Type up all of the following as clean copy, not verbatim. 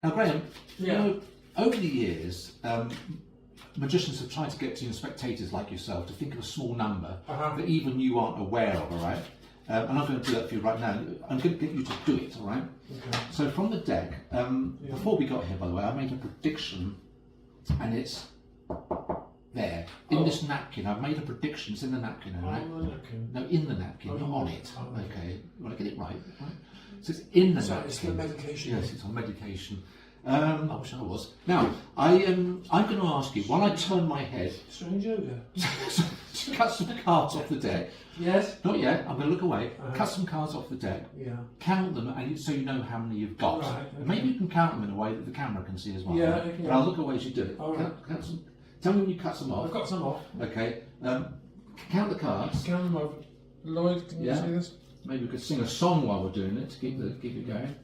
Now, Graham, Yeah. you know, over the years, magicians have tried to get to spectators like yourself to think of a small number that even you aren't aware of, all right? And I'm going to do that for you right now. I'm going to get you to do it, all right? Okay. So from the deck, before we got here, by the way, I made a prediction, and it's there in this napkin. I've made a prediction. It's in the napkin, all right? No, in the napkin, not on it. Okay, you want to get it right? So it's in the napkin. It's the medication. Yes, it's on medication. I wish I was. Now, I'm going to ask you, while I turn my head, Strange yoga. to cut some cards off the deck. Yes. Not yet. I'm going to look away. Cut some cards off the deck. Yeah. Count them, and so you know how many you've got. Right, okay. And maybe you can count them in a way that the camera can see as well. Yeah, right? okay. But I'll look away as you do it. All right. Count some. Tell me when you cut some off. I've got some off. Okay. Count the cards. Count them off. Lloyd, can you see this? Maybe we could sing a song while we're doing it to keep it going.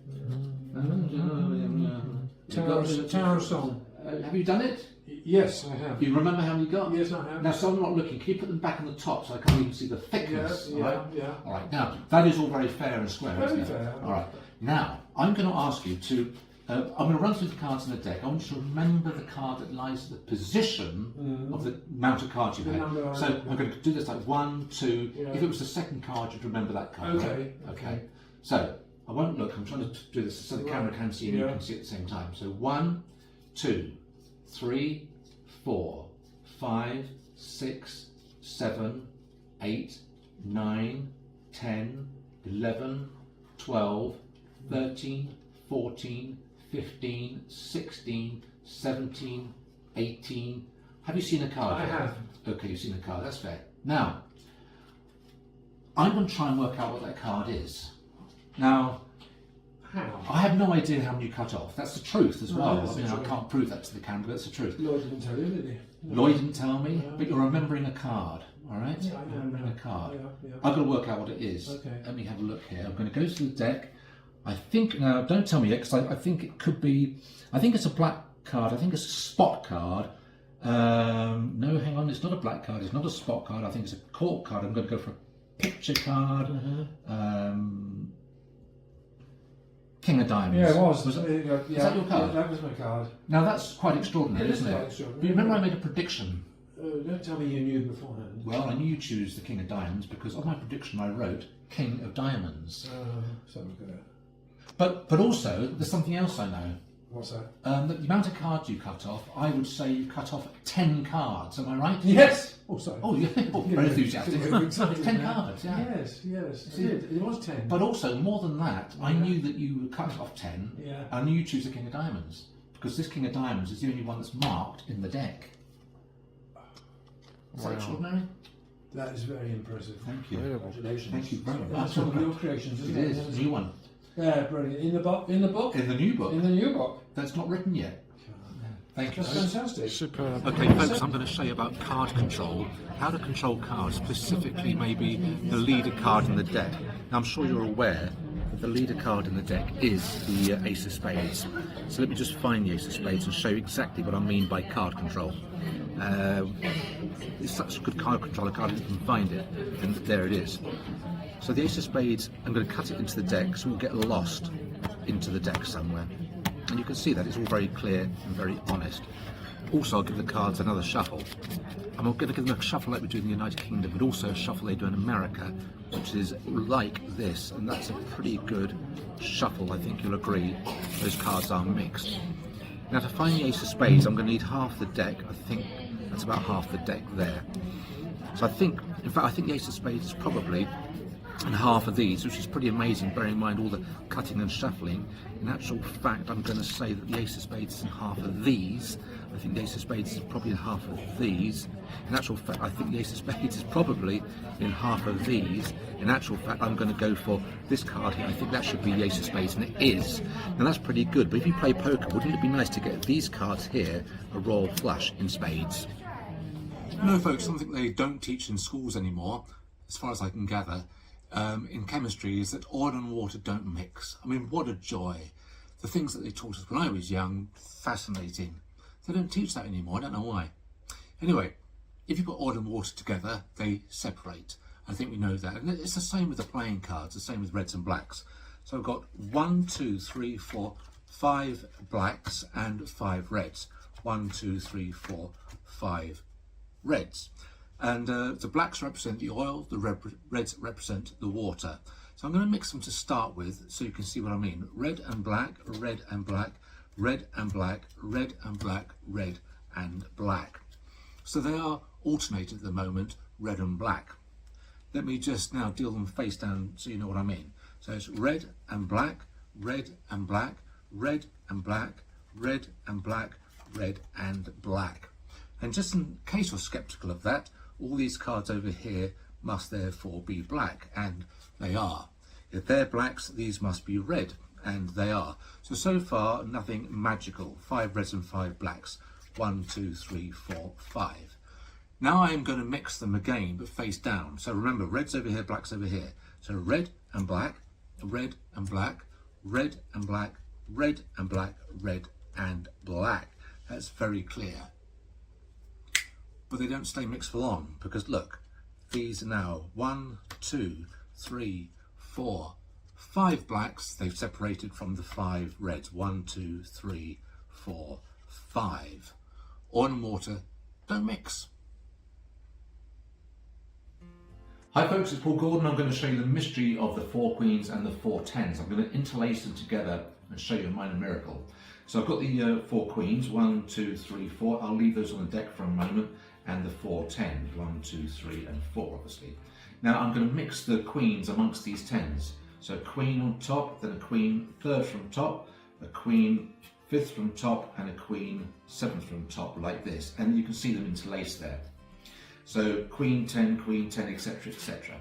Tower song. Have you done it? Yes, I have. You remember how many you got? Yes, I have. Now, so I'm not looking. Can you put them back on the top so I can't even see the thickness? Yeah, right? yeah. All right. Now, that is all very fair and square, Very isn't it? fair. All right. Now, I'm going to ask you to. I'm going to run through the cards in the deck. I want you to remember the card that lies at the position of the amount of cards you have. So I'm going to do this like 1, 2. Yeah. If it was the second card, you'd remember that card. Okay. Right? Okay. So I won't look. I'm trying to do this so the camera can see and you can see at the same time. So 1, 2, 3, 4, 5, 6, 7, 8, 9, 10, 11, 12, 13, 14, 15, 16, 17, 18. Have you seen a card? I have. Okay, you've seen a card. That's fair. Now, I'm going to try and work out what that card is. Now, How? I have no idea how many you cut off. That's the truth as well. that's I mean, the I truth. can't prove that to the camera, but that's the truth. Lloyd didn't tell you, did he? No. Lloyd didn't tell me, No. but you're remembering a card, all right? Yeah, I know. Remembering a card. Yeah. I've got to work out what it is. Okay. Let me have a look here. I'm going to go to the deck. I think, now don't tell me yet, because I think it could be, I think it's a black card. I think it's a spot card. No, hang on, it's not a black card. It's not a spot card. I think it's a court card. I'm going to go for a picture card. King of Diamonds. Yeah, it was. Was that your card? Yeah, that was my card. Now that's quite extraordinary, It is isn't quite it? extraordinary. But you remember I made a prediction. Don't tell me you knew beforehand. Well, I knew you'd choose the King of Diamonds because on my prediction I wrote King of Diamonds. So good. But also, there's something else I know. What's that? The amount of cards you cut off, I would say you cut off 10 cards. Am I right? Yes. Oh, sorry. Oh, yeah. Oh, very enthusiastic. Very excited 10 now. cards, yeah. Yes. I did. It was 10. But also, more than that, I knew that you would cut off 10. Yeah. I knew you'd choose the King of Diamonds because this King of Diamonds is the only one that's marked in the deck. Is that extraordinary? That is very impressive. Thank you. Congratulations. Thank you very much. That's one of your creations, isn't It it? is. New one. Yeah, brilliant. In the book? In the book? In the new book. In the new book. That's not written yet. Thank you. That's fantastic. Superb. Okay, folks, I'm going to show you about card control, how to control cards, specifically maybe the leader card in the deck. Now, I'm sure you're aware that the leader card in the deck is the Ace of Spades. So let me just find the Ace of Spades and show you exactly what I mean by card control. It's such good card control, I can't even find it, and there it is. So the Ace of Spades, I'm going to cut it into the deck so it will get lost into the deck somewhere. And you can see that it's all very clear and very honest. Also, I'll give the cards another shuffle. I'm going to give them a shuffle like we do in the United Kingdom, but also a shuffle they do in America, which is like this. And that's a pretty good shuffle, I think you'll agree. Those cards are mixed. Now, to find the Ace of Spades, I'm going to need half the deck. I think that's about half the deck there. So I think, in fact, I think the Ace of Spades is probably in half of these, which is pretty amazing, bearing in mind all the cutting and shuffling. In actual fact, I'm going to say that the Ace of Spades is in half of these. I think the Ace of Spades is probably in half of these. In actual fact, I think the Ace of Spades is probably in half of these. In actual fact, I'm going to go for this card here. I think that should be the Ace of Spades, and it is. Now that's pretty good, but if you play poker, wouldn't it be nice to get these cards here, a royal flush in spades? No, folks, something they don't teach in schools anymore, as far as I can gather, in chemistry, is that oil and water don't mix. I mean, what a joy. The things that they taught us when I was young, fascinating. They don't teach that anymore, I don't know why. Anyway, if you put oil and water together, they separate. I think we know that. And it's the same with the playing cards, the same with reds and blacks. So I've got 1, 2, 3, 4, 5 blacks and 5 reds. 1, 2, 3, 4, 5 reds. And the blacks represent the oil, the reds represent the water. So I'm going to mix them to start with so you can see what I mean. Red and black, red and black, red and black, red and black, red and black. So they are alternated at the moment, red and black. Let me just now deal them face down so you know what I mean. So it's red and black, red and black, red and black, red and black, red and black. And just in case you're skeptical of that, all these cards over here must therefore be black, and they are. If they're blacks, these must be red, and they are. So far, nothing magical. 5 reds and 5 blacks. 1, 2, 3, 4, 5. Now I am going to mix them again, but face down. So remember, red's over here, black's over here. So red and black, red and black, red and black, red and black, red and black. That's very clear. But they don't stay mixed for long, because look, these are now 1, 2, 3, 4, 5 blacks. They've separated from the 5 reds. 1, 2, 3, 4, 5. Oil and water don't mix. Hi folks, it's Paul Gordon. I'm going to show you the mystery of the 4 queens and the 4 tens. I'm going to interlace them together and show you a minor miracle. So I've got the 4 queens, 1, 2, 3, 4. I'll leave those on the deck for a moment. And the 4 tens, 1, 2, 3 and 4 obviously. Now I'm going to mix the queens amongst these tens. So a queen on top, then a queen 3rd from top, a queen 5th from top, and a queen 7th from top, like this. And you can see them interlaced there. So queen 10, etc, etc.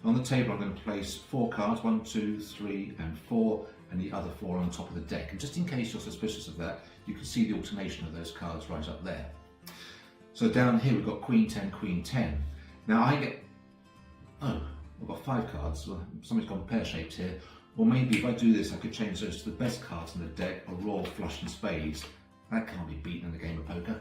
On the table I'm going to place 4 cards, 1, 2, 3 and 4, and the other 4 on top of the deck. And just in case you're suspicious of that, you can see the alternation of those cards right up there. So down here we've got queen 10, queen 10. Now I get, oh, I've got 5 cards. Well, somebody's gone pear-shaped here. Or maybe if I do this, I could change those to the best cards in the deck, a royal flush and spades. That can't be beaten in a game of poker.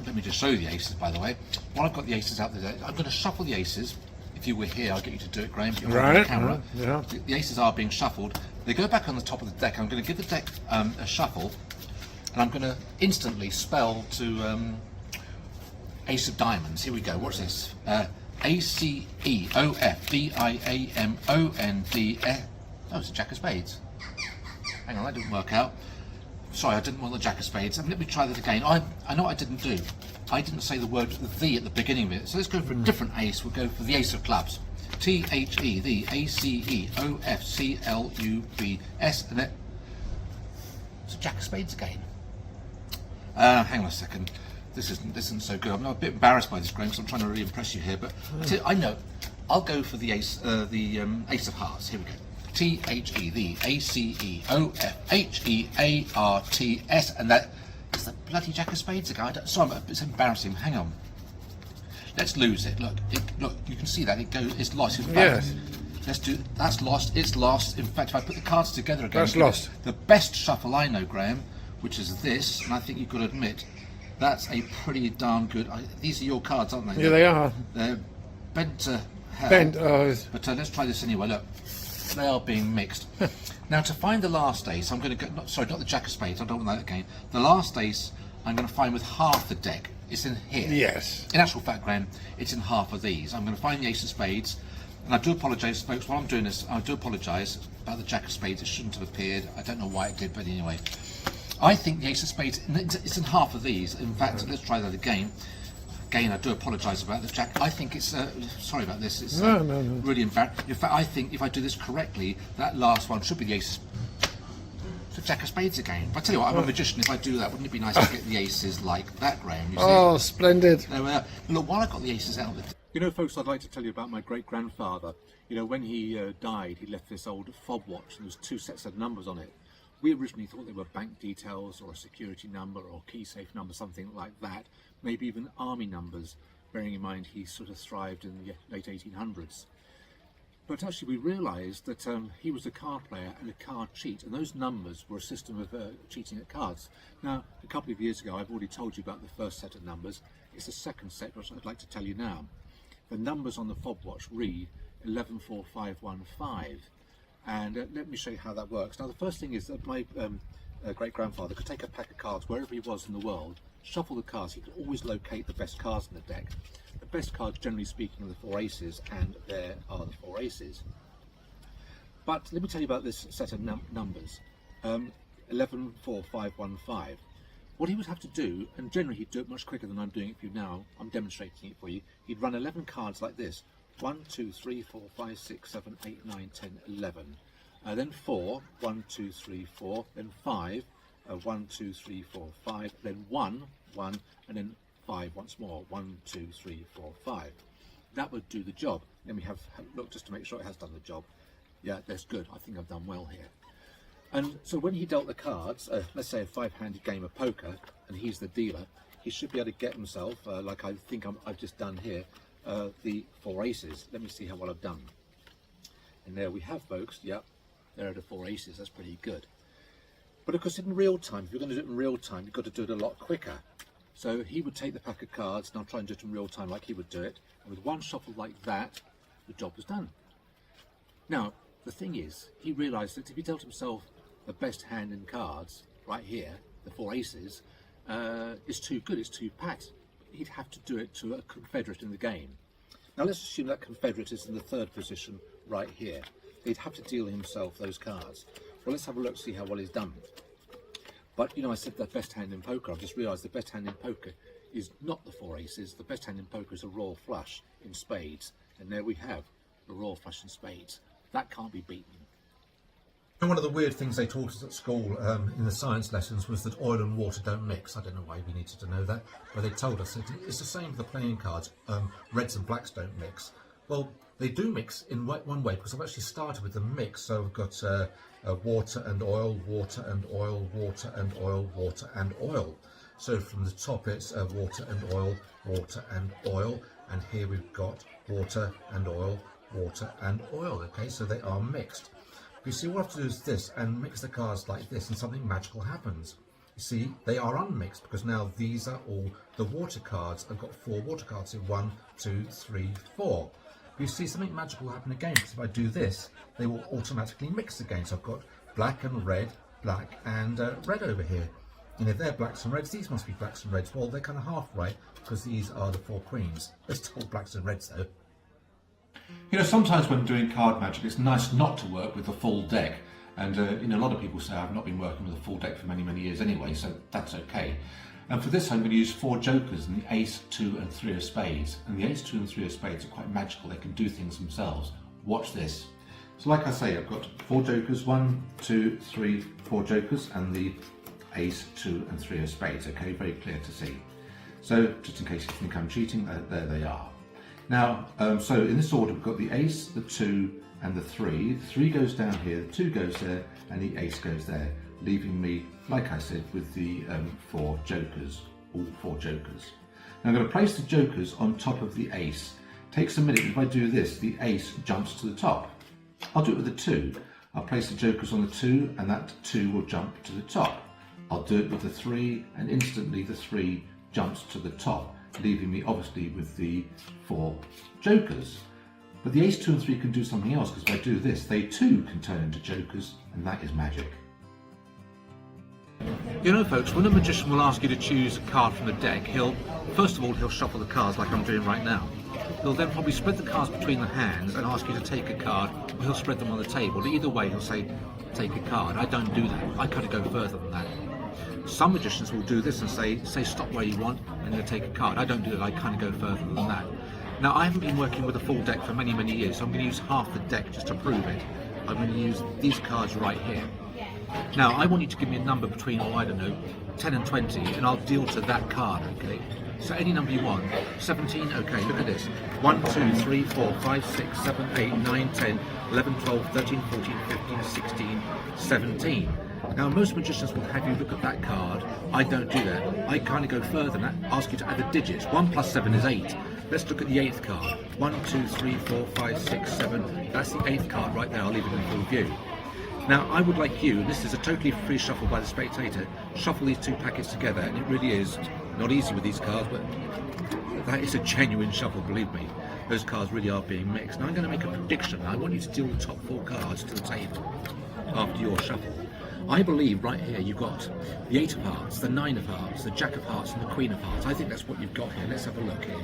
Let me just show you the aces, by the way. While I've got the aces out there, I'm going to shuffle the aces. If you were here, I'll get you to do it, Graham. You're on the camera. Yeah. The aces are being shuffled. They go back on the top of the deck. I'm going to give the deck a shuffle, and I'm going to instantly spell to Ace of Diamonds. Here we go. What's this? ACEOFDIAMOND. Oh, it's a Jack of Spades. Hang on, that didn't work out. Sorry, I didn't want the Jack of Spades. Let me try that again. I know what I didn't do. I didn't say the word the at the beginning of it. So let's go for a different ace. We'll go for the Ace of Clubs. THE, the ACEOFCLUBS, and it. It's a Jack of Spades again. Hang on a second. This isn't so good. I'm a bit embarrassed by this, Graham, so I'm trying to really impress you here. But I know. I'll go for the Ace, Ace of Hearts. Here we go. THE, the ACEOFHEARTS, and that is the bloody Jack of Spades again. Sorry, it's embarrassing. Hang on. Let's lose it. Look, look. You can see that it's lost. Yes. Let's do. That's lost. It's lost. In fact, if I put the cards together again, That's lost. The best shuffle I know, Graham, which is this, and I think you've got to admit, that's a pretty darn good. These are your cards, aren't they? Yeah, they are. They're bent to hell. Bent. But let's try this anyway. Look, they are being mixed. Now to find the last ace, I'm going to go. Sorry, not the Jack of Spades. I don't want that again. The last ace, I'm going to find with half the deck. It's in here. Yes. In actual fact, Graham, it's in half of these. I'm going to find the Ace of Spades, and I do apologise, folks. While I'm doing this, I do apologise about the Jack of Spades. It shouldn't have appeared. I don't know why it did, but anyway. I think the Ace of Spades, it's in half of these. In fact, let's try that again. Again, I do apologise about the Jack. I think it's, sorry about this, it's No. really embarrassing. In fact, I think if I do this correctly, that last one should be the Ace of the Jack of Spades again. But I tell you what, I'm a magician. If I do that, wouldn't it be nice to get the aces like that, Graham? You see? Oh, splendid. Look, while I've got the aces out, you know, folks, I'd like to tell you about my great-grandfather. You know, when he died, he left this old fob watch, and there was 2 sets of numbers on it. We originally thought they were bank details or a security number or key safe number, something like that, maybe even army numbers, bearing in mind he sort of thrived in the late 1800s. But actually we realised that he was a card player and a card cheat, and those numbers were a system of cheating at cards. Now, a couple of years ago, I've already told you about the first set of numbers. It's the second set which I'd like to tell you now. The numbers on the fob watch read 11, 4, 5, 1, 5. And let me show you how that works. Now the first thing is that my great-grandfather could take a pack of cards wherever he was in the world, shuffle the cards, he could always locate the best cards in the deck. The best cards, generally speaking, are the 4 aces, and there are the 4 aces. But let me tell you about this set of numbers. 11, 4, 5, 1, 5. What he would have to do, and generally he'd do it much quicker than I'm doing it for you now, I'm demonstrating it for you, he'd run 11 cards like this. 1, 2, 3, 4, 5, 6, 7, 8, 9, 10, 11. Then 4, 1, 2, 3, 4, then 5, 1, 2, 3, 4, 5, then 1, 1, and then 5 once more, 1, 2, 3, 4, 5. That would do the job. Let me have a look just to make sure it has done the job. Yeah, that's good. I think I've done well here. And so when he dealt the cards, let's say a 5-handed game of poker, and he's the dealer, he should be able to get himself, like I think I've just done here, the 4 aces. Let me see how well I've done. And there we have, folks. Yep, there are the 4 aces. That's pretty good. But of course, in real time, if you're going to do it in real time, you've got to do it a lot quicker. So he would take the pack of cards, and I'll try and do it in real time like he would do it. And with one shuffle like that, the job was done. Now, the thing is, he realised that if he dealt himself the best hand in cards, right here, the 4 aces, is too good, it's too packed. He'd have to do it to a confederate in the game. Now let's assume that confederate is in the 3rd position right here. He'd have to deal himself those cards. Well, let's have a look, see how well he's done. But you know, I said the best hand in poker. I've just realised the best hand in poker is not the 4 aces. The best hand in poker is a royal flush in spades. And there we have the royal flush in spades. That can't be beaten. And one of the weird things they taught us at school in the science lessons was that oil and water don't mix. I don't know why we needed to know that, but they told us it's the same with the playing cards. Reds and blacks don't mix. Well, they do mix in one way, because I've actually started with the mix. So I've got water and oil, water and oil, water and oil, water and oil. So from the top it's water and oil, water and oil, and here we've got water and oil, water and oil. Okay, so they are mixed. You see, what I have to do is this, and mix the cards like this, and something magical happens. You see, they are unmixed, because now these are all the water cards. I've got 4 water cards here, 1, 2, 3, 4. You see, something magical happen again, because if I do this, they will automatically mix again. So I've got black and red over here. And if they're blacks and reds, these must be blacks and reds. Well, they're kind of half right, because these are the 4 queens. They're still blacks and reds, though. You know, sometimes when doing card magic, it's nice not to work with the full deck. And you know, a lot of people say I've not been working with a full deck for many, many years anyway, so that's okay. And for this, I'm going to use 4 jokers and the ace, 2 and 3 of spades. And the ace, 2 and 3 of spades are quite magical. They can do things themselves. Watch this. So like I say, I've got 4 jokers, 1, 2, 3, 4 jokers, and the ace, 2 and 3 of spades. Okay, very clear to see. So just in case you think I'm cheating, there they are. Now, so in this order, we've got the ace, the 2 and the 3. The 3 goes down here, the 2 goes there, and the ace goes there, leaving me, like I said, with the 4 jokers, all 4 jokers. Now I'm going to place the jokers on top of the ace. Takes a minute. If I do this, the ace jumps to the top. I'll do it with the 2. I'll place the jokers on the 2, and that 2 will jump to the top. I'll do it with the 3, and instantly the 3 jumps to the top, leaving me obviously with the 4 jokers. But the ace, 2 and 3 can do something else, because if I do this, they too can turn into jokers, and that is magic. You know, folks, when a magician will ask you to choose a card from the deck, first of all he'll shuffle the cards like I'm doing right now. He'll then probably spread the cards between the hands and ask you to take a card, or he'll spread them on the table. Either way, he'll say, take a card. I don't do that. I kind of go further than that. Some magicians will do this and say stop where you want, and they'll take a card. I don't do that. I kind of go further than that. Now, I haven't been working with a full deck for many, many years, so I'm going to use half the deck just to prove it. I'm going to use these cards right here. Now, I want you to give me a number between, I don't know, 10 and 20, and I'll deal to that card, okay? So any number you want. 17, okay, look at this. 1, 2, 3, 4, 5, 6, 7, 8, 9, 10, 11, 12, 13, 14, 15, 16, 17. Now, most magicians will have you look at that card. I don't do that. I kind of go further than that, ask you to add the digits. 1 plus 7 is 8. Let's look at the 8th card. 1, 2, 3, 4, 5, 6, 7. That's the 8th card right there. I'll leave it in full view. Now, I would like you, and this is a totally free shuffle by the spectator, shuffle these 2 packets together, and it really is not easy with these cards, but that is a genuine shuffle, believe me. those cards really are being mixed. Now I'm going to make a prediction. I want you to deal the top 4 cards to the table after your shuffle. I believe right here you've got the 8 of hearts, the 9 of hearts, the Jack of hearts and the Queen of hearts. I think that's what you've got here. Let's have a look here.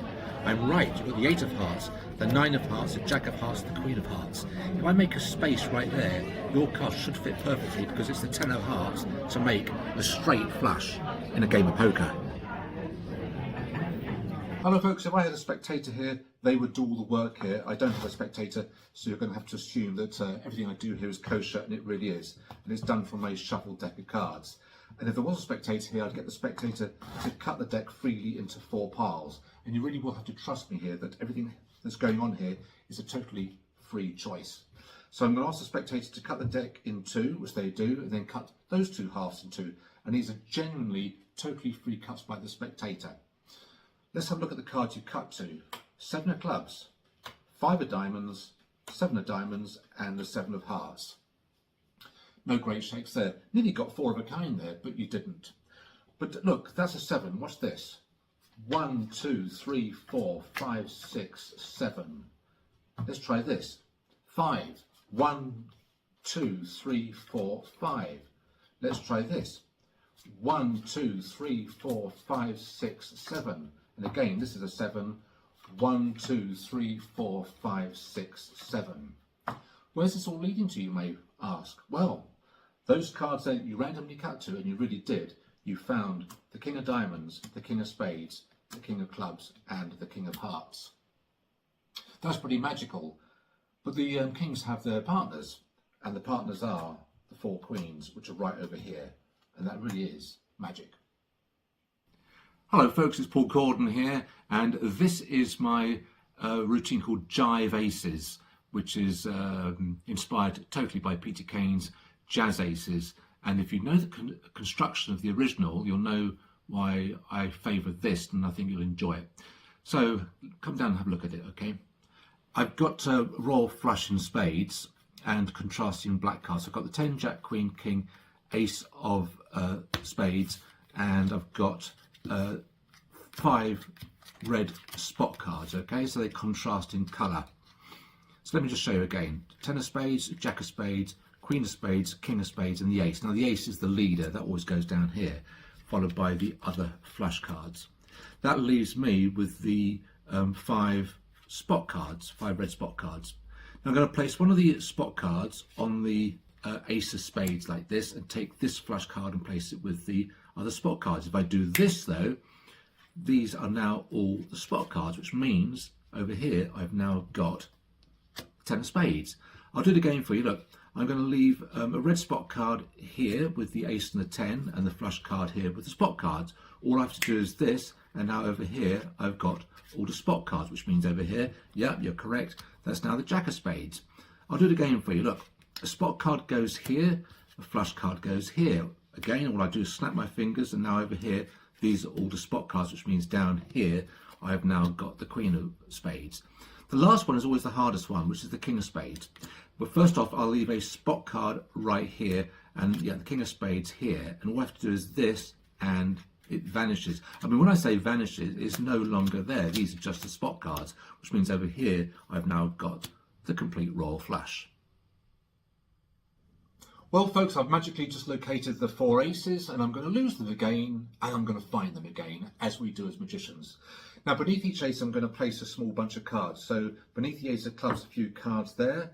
I'm right, you've got the 8 of hearts, the 9 of hearts, the Jack of hearts and the Queen of hearts. If I make a space right there, your card should fit perfectly because it's the 10 of hearts to make a straight flush in a game of poker. Hello folks, if I had a spectator here, they would do all the work here. I don't have a spectator, so you're going to have to assume that everything I do here is kosher, and it really is. And it's done from a shuffled deck of cards. And if there was a spectator here, I'd get the spectator to cut the deck freely into 4 piles. And you really will have to trust me here that everything that's going on here is a totally free choice. So I'm going to ask the spectator to cut the deck in 2, which they do, and then cut those 2 halves in 2. And these are genuinely totally free cuts by the spectator. Let's have a look at the cards you cut to. 7 of clubs, 5 of diamonds, 7 of diamonds, and the 7 of hearts. No great shakes there. Nearly got 4 of a kind there, but you didn't. But look, that's a 7. Watch this. 1, 2, 3, 4, 5, 6, 7. Let's try this. 5. 1, 2, 3, 4, 5. Let's try this. 1, 2, 3, 4, 5, 6, 7. And again, this is a 7. 1, 2, 3, 4, 5, 6, 7. Where's this all leading to, you may ask? Well, those cards that you randomly cut to, and you really did, you found the King of Diamonds, the King of Spades, the King of Clubs, and the King of Hearts. That's pretty magical. But the kings have their partners, and the partners are the 4 queens, which are right over here. And that really is magic. Hello folks, it's Paul Gordon here, and this is my routine called Jive Aces, which is inspired totally by Peter Kane's Jazz Aces. And if you know the construction of the original, you'll know why I favour this, and I think you'll enjoy it. So come down and have a look at it, okay? I've got royal flush in spades and contrasting black cards. I've got the 10, Jack, Queen, King, Ace of spades, and I've got 5 red spot cards, okay? So they contrast in colour. So let me just show you again. 10 of spades, Jack of spades, Queen of spades, King of spades, and the ace. Now the ace is the leader, that always goes down here, followed by the other flush cards. That leaves me with the 5 spot cards, 5 red spot cards. Now I'm going to place one of the spot cards on the ace of spades like this, and take this flush card and place it with the other spot cards. If I do this though, these are now all the spot cards, which means over here I've now got 10 of spades. I'll do it again for you. Look, I'm going to leave a red spot card here with the ace and the 10, and the flush card here with the spot cards. All I have to do is this, and now over here I've got all the spot cards, which means over here, yeah, you're correct, that's now the Jack of spades. I'll do it again for you. Look, a spot card goes here, a flush card goes here. Again, all I do is snap my fingers, and now over here, these are all the spot cards, which means down here, I have now got the Queen of spades. The last one is always the hardest one, which is the King of spades. But first off, I'll leave a spot card right here, and yeah, the King of spades here. And all I have to do is this, and it vanishes. I mean, when I say vanishes, it's no longer there. These are just the spot cards, which means over here, I've now got the complete royal flush. Well folks, I've magically just located the 4 aces, and I'm going to lose them again, and I'm going to find them again, as we do as magicians. Now beneath each ace I'm going to place a small bunch of cards. So beneath the ace of clubs, a few cards there,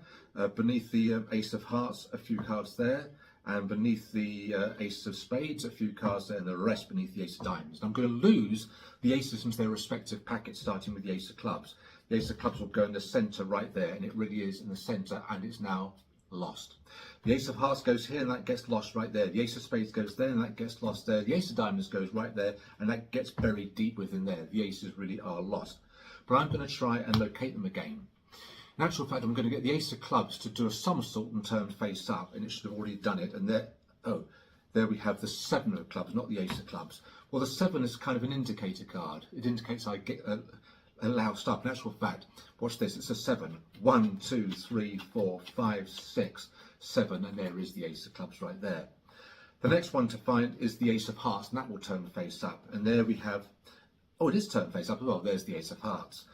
beneath the ace of hearts, a few cards there, and beneath the ace of spades, a few cards there, and the rest beneath the ace of diamonds. And I'm going to lose the aces into their respective packets, starting with the ace of clubs. The ace of clubs will go in the centre right there, and it really is in the centre, and it's now lost. The ace of hearts goes here, and that gets lost right there. The ace of spades goes there, and that gets lost there. The ace of diamonds goes right there, and that gets buried deep within there. The aces really are lost. But I'm going to try and locate them again. In actual fact, I'm going to get the ace of clubs to do a somersault and turn face up, and it should have already done it. And there, oh, there we have the 7 of clubs, not the ace of clubs. Well, the 7 is kind of an indicator card. It indicates I get a loud start. In actual fact, watch this, it's a 7. 1, 2, 3, 4, 5, 6, 7, and there is the ace of clubs right there. The next one to find is the ace of hearts, and that will turn face up. And there we have, oh, it is turned face up as well. There's the ace of hearts.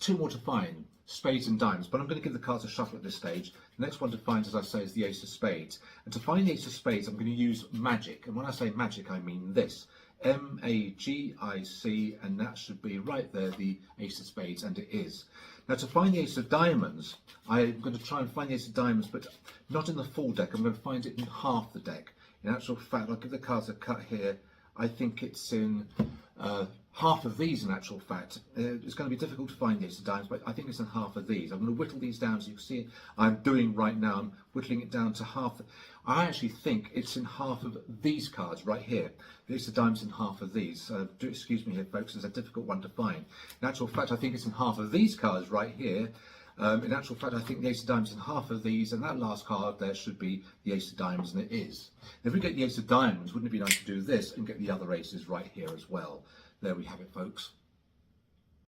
two more to find, spades and diamonds, but I'm going to give the cards a shuffle at this stage. The next one to find, as I say, is the ace of spades. And to find the ace of spades, I'm going to use magic. And when I say magic, I mean this. M-A-G-I-C, and that should be right there, the ace of spades, and it is. Now to find the ace of diamonds, I'm going to try and find the ace of diamonds, but not in the full deck. I'm going to find it in half the deck. In actual fact, I'll give the cards a cut here. I think it's in half of these, in actual fact. It's going to be difficult to find the ace of diamonds, but I think it's in half of these. I'm going to whittle these down, so you can see it. I'm doing right now. I'm whittling it down to half. I actually think it's in half of these cards right here. The ace of diamonds in half of these. Do excuse me here, folks. It's a difficult one to find. In actual fact, I think it's in half of these cards right here. In actual fact, I think the ace of diamonds in half of these, and that last card there should be the ace of diamonds, and it is. If we get the ace of diamonds, wouldn't it be nice to do this and get the other aces right here as well? There we have it, folks.